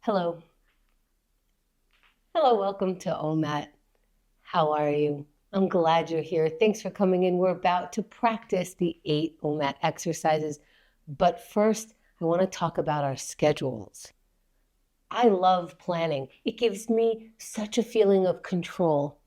Hello. Hello, welcome to OMAT. How are you? I'm glad you're here. Thanks for coming in. We're about to practice the 8 OMAT exercises. But first, I want to talk about our schedules. I love planning. It gives me such a feeling of control.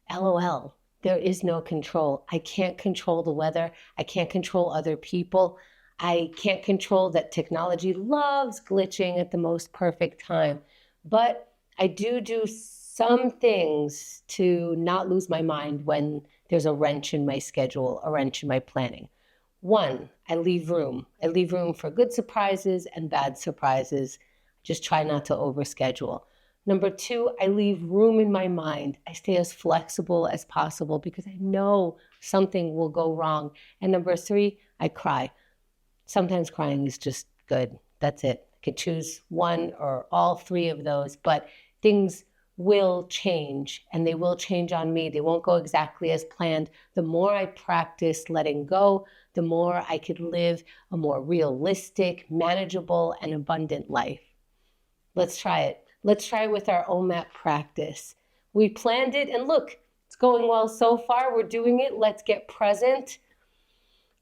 LOL, there is no control. I can't control the weather. I can't control other people. I can't control that technology loves glitching at the most perfect time. But I do some things to not lose my mind when there's a wrench in my schedule, a wrench in my planning. One, I leave room. I leave room for good surprises and bad surprises. Just try not to overschedule. Number two, I leave room in my mind. I stay as flexible as possible because I know something will go wrong. And number three, I cry. Sometimes crying is just good. That's it. I could choose one or all three of those, but things will change and they will change on me. They won't go exactly as planned. The more I practice letting go, the more I could live a more realistic, manageable, and abundant life. Let's try it. Let's try with our OMAT practice. We planned it and look, it's going well so far. We're doing it. Let's get present.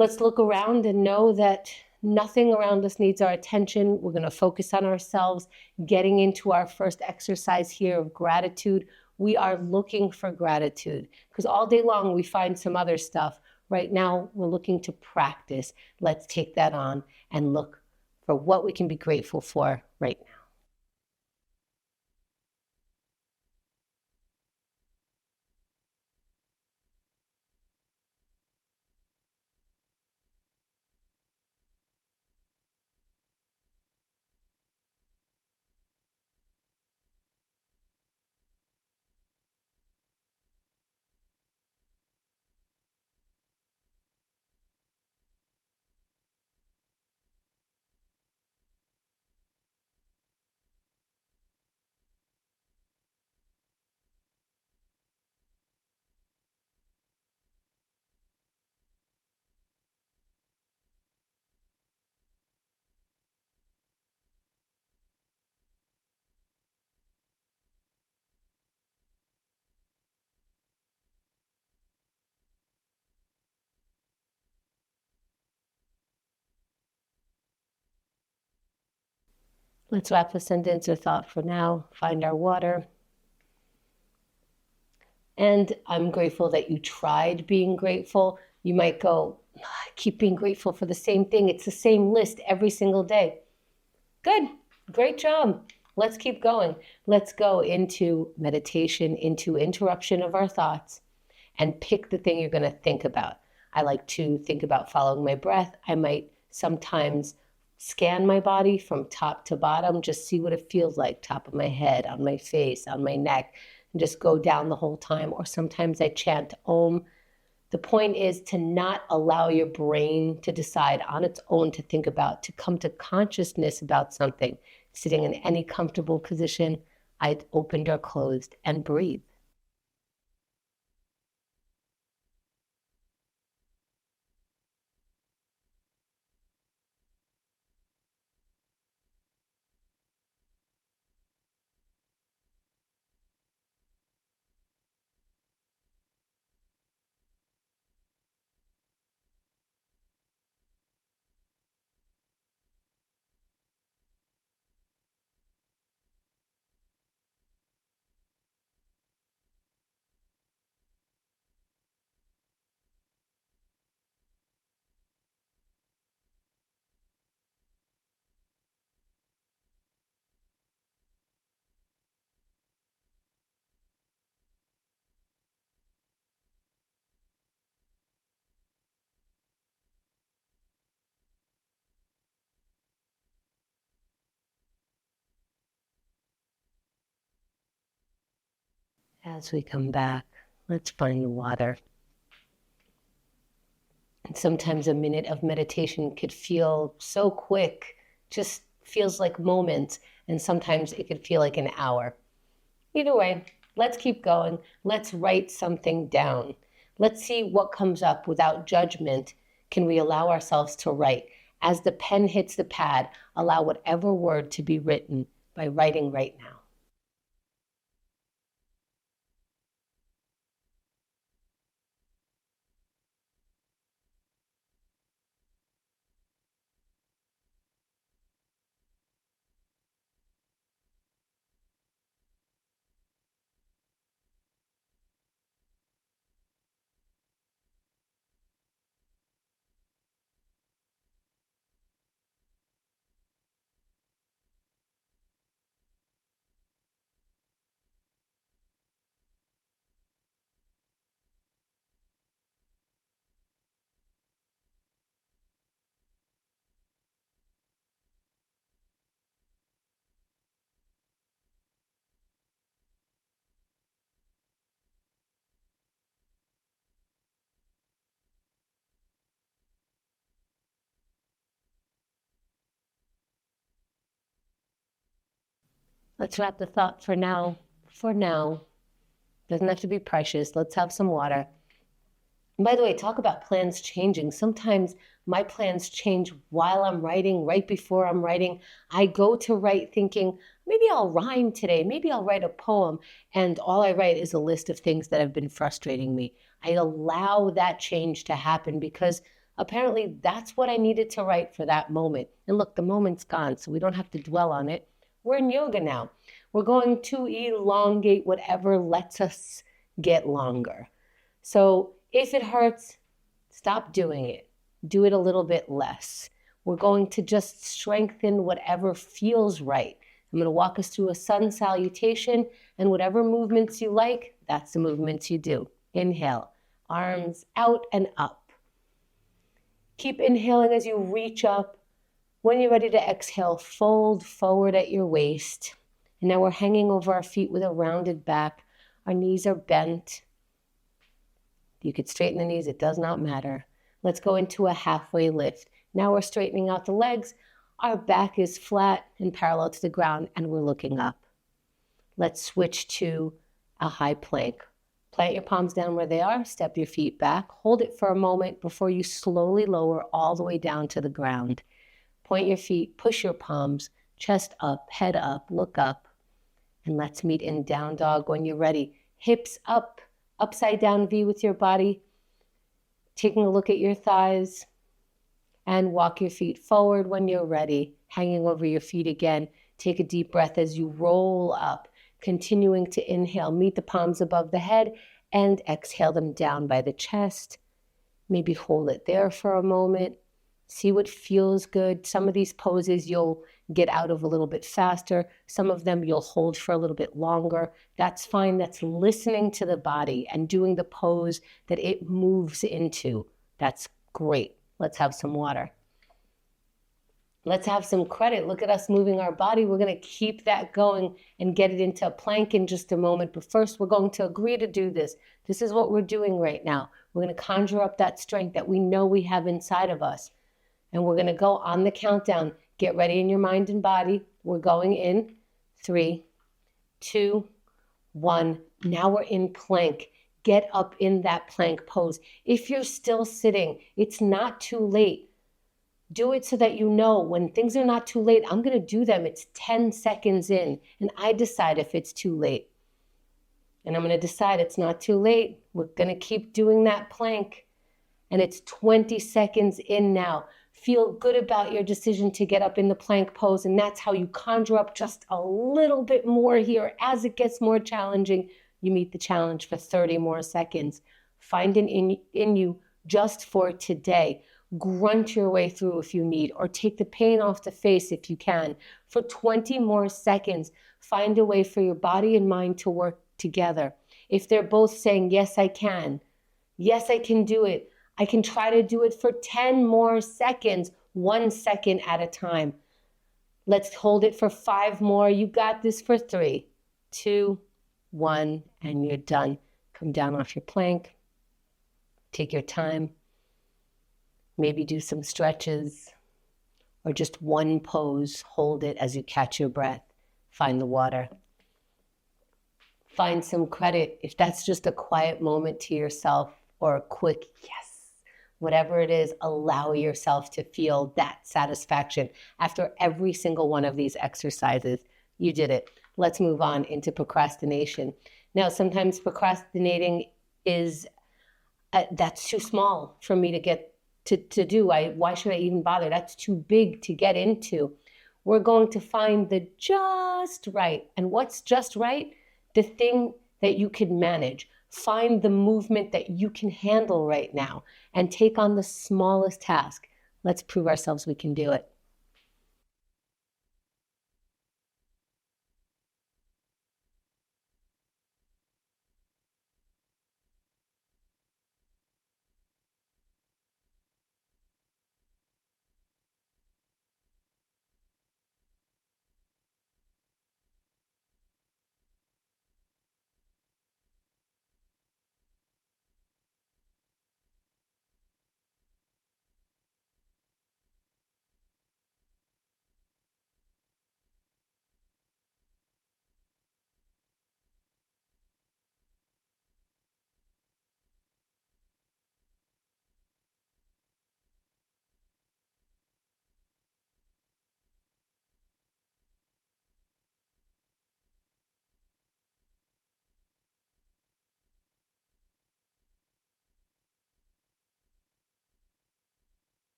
Let's look around and know that nothing around us needs our attention. We're going to focus on ourselves, getting into our first exercise here of gratitude. We are looking for gratitude because all day long we find some other stuff. Right now, we're looking to practice. Let's take that on and look for what we can be grateful for right now. Let's wrap the sentence or thought for now. Find our water. And I'm grateful that you tried being grateful. You might go, I keep being grateful for the same thing. It's the same list every single day. Good. Great job. Let's keep going. Let's go into meditation, into interruption of our thoughts, and pick the thing you're going to think about. I like to think about following my breath. I might sometimes scan my body from top to bottom, just see what it feels like, top of my head, on my face, on my neck, and just go down the whole time. Or sometimes I chant Om. The point is to not allow your brain to decide on its own to think about, to come to consciousness about something. Sitting in any comfortable position, eyes opened or closed, and breathe. As we come back, let's find the water. And sometimes a minute of meditation could feel so quick, just feels like moments, and sometimes it could feel like an hour. Either way, let's keep going. Let's write something down. Let's see what comes up without judgment. Can we allow ourselves to write? As the pen hits the pad, allow whatever word to be written by writing right now. Let's wrap the thought for now. For now, doesn't have to be precious. Let's have some water. And by the way, talk about plans changing. Sometimes my plans change while I'm writing, right before I'm writing. I go to write thinking, maybe I'll rhyme today, maybe I'll write a poem. And all I write is a list of things that have been frustrating me. I allow that change to happen because apparently that's what I needed to write for that moment. And look, the moment's gone, so we don't have to dwell on it. We're in yoga now. We're going to elongate whatever lets us get longer. So if it hurts, stop doing it. Do it a little bit less. We're going to just strengthen whatever feels right. I'm going to walk us through a sun salutation, and whatever movements you like, that's the movements you do. Inhale, arms out and up. Keep inhaling as you reach up. When you're ready to exhale, fold forward at your waist. And now we're hanging over our feet with a rounded back. Our knees are bent. You could straighten the knees, it does not matter. Let's go into a halfway lift. Now we're straightening out the legs. Our back is flat and parallel to the ground, and we're looking up. Let's switch to a high plank. Plant your palms down where they are, step your feet back, hold it for a moment before you slowly lower all the way down to the ground. Point your feet, push your palms, chest up, head up, look up, and let's meet in down dog when you're ready. Hips up, upside down V with your body, taking a look at your thighs, and walk your feet forward when you're ready, hanging over your feet again. Take a deep breath as you roll up, continuing to inhale. Meet the palms above the head and exhale them down by the chest. Maybe hold it there for a moment. See what feels good. Some of these poses you'll get out of a little bit faster. Some of them you'll hold for a little bit longer. That's fine. That's listening to the body and doing the pose that it moves into. That's great. Let's have some water. Let's have some credit. Look at us moving our body. We're going to keep that going and get it into a plank in just a moment. But first, we're going to agree to do this. This is what we're doing right now. We're going to conjure up that strength that we know we have inside of us. And we're going to go on the countdown. Get ready in your mind and body. We're going in 3, 2, 1. Now we're in plank. Get up in that plank pose. If you're still sitting, it's not too late. Do it so that you know when things are not too late, I'm going to do them. It's 10 seconds in, and I decide if it's too late. And I'm going to decide it's not too late. We're going to keep doing that plank. And it's 20 seconds in now. Feel good about your decision to get up in the plank pose, and that's how you conjure up just a little bit more here. As it gets more challenging, you meet the challenge for 30 more seconds. Find an in you just for today. Grunt your way through if you need, or take the pain off the face if you can. For 20 more seconds, find a way for your body and mind to work together. If they're both saying, yes, I can do it, I can try to do it for 10 more seconds, 1 second at a time. Let's hold it for 5 more. You got this for 3, 2, 1, and you're done. Come down off your plank. Take your time. Maybe do some stretches or just one pose. Hold it as you catch your breath. Find the water. Find some credit if that's just a quiet moment to yourself or a quick yes. Whatever it is, allow yourself to feel that satisfaction. After every single one of these exercises, You did it. Let's move on into procrastination. Now, sometimes procrastinating is that's too small for me to get to do. Why should I even bother? That's too big to get into. We're going to find the just right. And what's just right? The thing that you can manage. Find the movement that you can handle right now and take on the smallest task. Let's prove ourselves we can do it.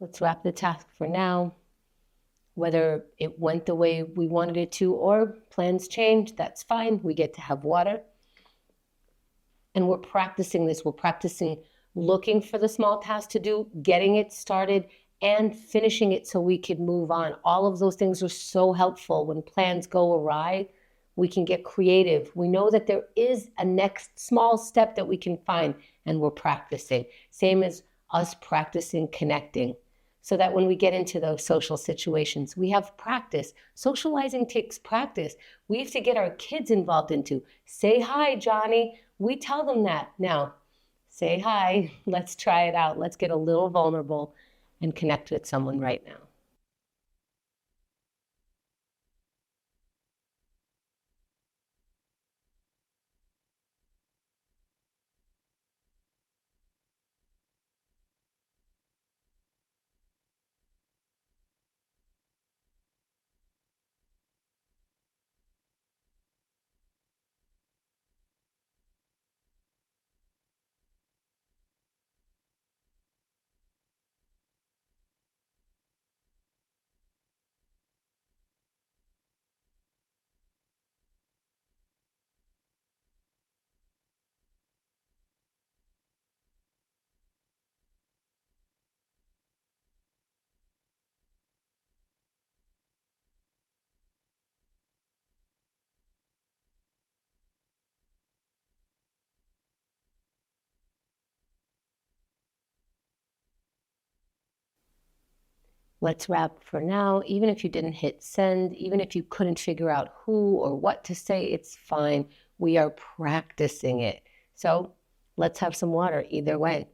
Let's wrap the task for now. Whether it went the way we wanted it to or plans change, that's fine. We get to have water. And we're practicing this. We're practicing looking for the small task to do, getting it started, and finishing it so we can move on. All of those things are so helpful. When plans go awry, we can get creative. We know that there is a next small step that we can find, and we're practicing. Same as us practicing connecting, so that when we get into those social situations, we have practice. Socializing takes practice. We have to get our kids involved into, say hi, Johnny. We tell them that. Now, say hi. Let's try it out. Let's get a little vulnerable and connect with someone right now. Let's wrap for now. Even if you didn't hit send, even if you couldn't figure out who or what to say, it's fine. We are practicing it. So let's have some water either way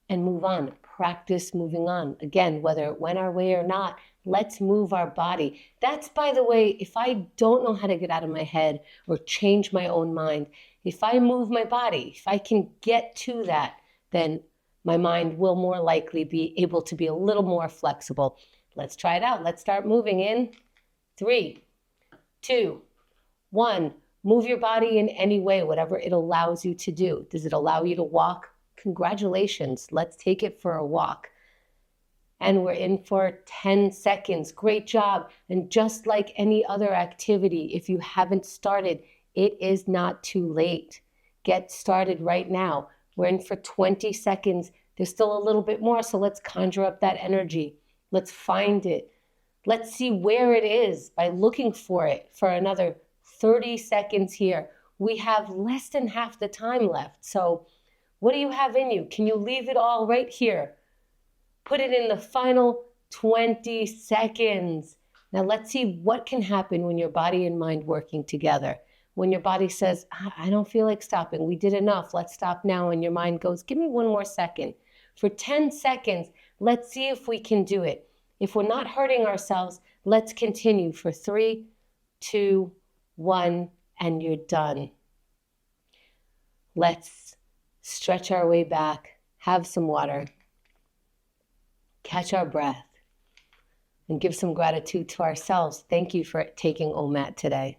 and move on. Practice moving on. Again, whether it went our way or not, let's move our body. That's, by the way, if I don't know how to get out of my head or change my own mind, if I move my body, if I can get to that, then my mind will more likely be able to be a little more flexible. Let's try it out. Let's start moving in 3, 2, 1. Move your body in any way, whatever it allows you to do. Does it allow you to walk? Congratulations. Let's take it for a walk. And we're in for 10 seconds. Great job. And just like any other activity, if you haven't started, it is not too late. Get started right now. We're in for 20 seconds. There's still a little bit more, so let's conjure up that energy. Let's find it. Let's see where it is by looking for it for another 30 seconds here. We have less than half the time left. So what do you have in you? Can you leave it all right here? Put it in the final 20 seconds. Now let's see what can happen when your body and mind working together. When your body says, I don't feel like stopping. We did enough. Let's stop now. And your mind goes, give me one more second. For 10 seconds, let's see if we can do it. If we're not hurting ourselves, let's continue for 3, 2, 1, and you're done. Let's stretch our way back, have some water, catch our breath, and give some gratitude to ourselves. Thank you for taking OMAT today.